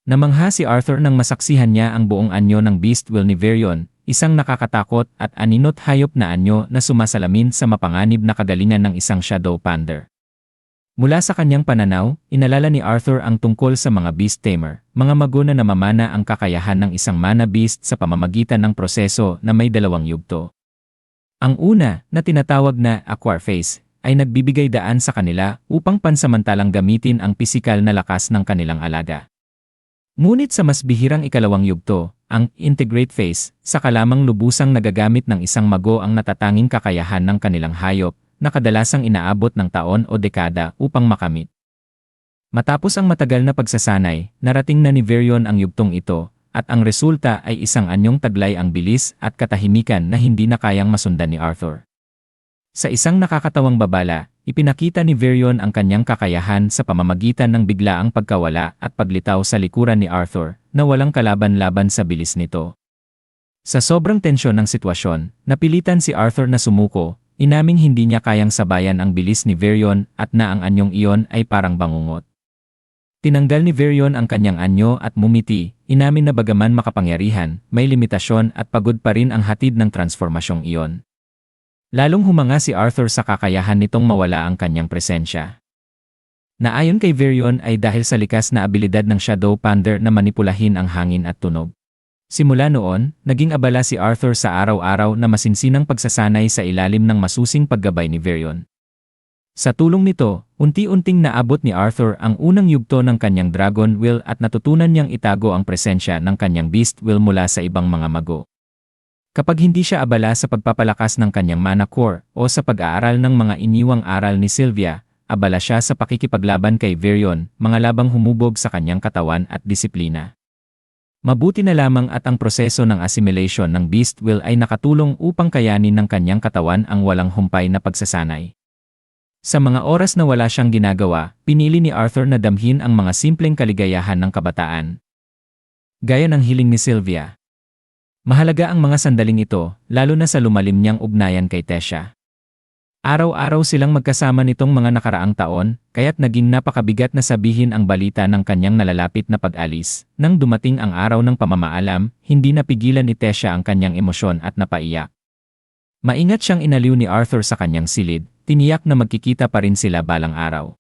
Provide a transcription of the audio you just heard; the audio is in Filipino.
Namangha si Arthur nang masaksihan niya ang buong anyo ng Beast Will ni Varian, isang nakakatakot at aninot hayop na anyo na sumasalamin sa mapanganib na kagalingan ng isang Shadow Pander. Mula sa kanyang pananaw, inalala ni Arthur ang tungkol sa mga Beast Tamer, mga mago na namamana ang kakayahan ng isang mana beast sa pamamagitan ng proseso na may dalawang yugto. Ang una, na tinatawag na Aquarface, ay nagbibigay daan sa kanila upang pansamantalang gamitin ang pisikal na lakas ng kanilang alaga. Ngunit sa mas bihirang ikalawang yugto, ang Integrate Phase, saka lamang lubusang nagagamit ng isang mago ang natatanging kakayahan ng kanilang hayop, na kadalasang inaabot ng taon o dekada upang makamit. Matapos ang matagal na pagsasanay, narating na ni Varian ang yugtong ito, at ang resulta ay isang anyong taglay ang bilis at katahimikan na hindi na kayang masundan ni Arthur. Sa isang nakakatawang babala, ipinakita ni Varian ang kanyang kakayahan sa pamamagitan ng biglaang pagkawala at paglitaw sa likuran ni Arthur, na walang kalaban-laban sa bilis nito. Sa sobrang tensyon ng sitwasyon, napilitan si Arthur na sumuko. Inaming hindi niya kayang sabayan ang bilis ni Varian at na ang anyong iyon ay parang bangungot. Tinanggal ni Varian ang kanyang anyo at mumiti, inamin na bagaman makapangyarihan, may limitasyon at pagod pa rin ang hatid ng transformasyong iyon. Lalong humanga si Arthur sa kakayahan nitong mawala ang kanyang presensya. Naayon kay Varian ay dahil sa likas na abilidad ng Shadow Pander na manipulahin ang hangin at tunog. Simula noon, naging abala si Arthur sa araw-araw na masinsinang pagsasanay sa ilalim ng masusing paggabay ni Varian. Sa tulong nito, unti-unting naabot ni Arthur ang unang yugto ng kanyang Dragon Will at natutunan niyang itago ang presensya ng kanyang Beast Will mula sa ibang mga mago. Kapag hindi siya abala sa pagpapalakas ng kanyang mana core o sa pag-aaral ng mga iniwang aral ni Sylvia, abala siya sa pakikipaglaban kay Varian, mga labang humubog sa kanyang katawan at disiplina. Mabuti na lamang at ang proseso ng assimilation ng Beast Will ay nakatulong upang kayanin ng kanyang katawan ang walang humpay na pagsasanay. Sa mga oras na wala siyang ginagawa, pinili ni Arthur na damhin ang mga simpleng kaligayahan ng kabataan. Gaya ng hiling ni Sylvia. Mahalaga ang mga sandaling ito, lalo na sa lumalim niyang ugnayan kay Tessia. Araw-araw silang magkasama nitong mga nakaraang taon, kaya't naging napakabigat na sabihin ang balita ng kanyang nalalapit na pag-alis. Nang dumating ang araw ng pamamaalam, hindi napigilan ni Tessia ang kanyang emosyon at napaiyak. Maingat siyang inaliw ni Arthur sa kanyang silid, tiniyak na magkikita pa rin sila balang araw.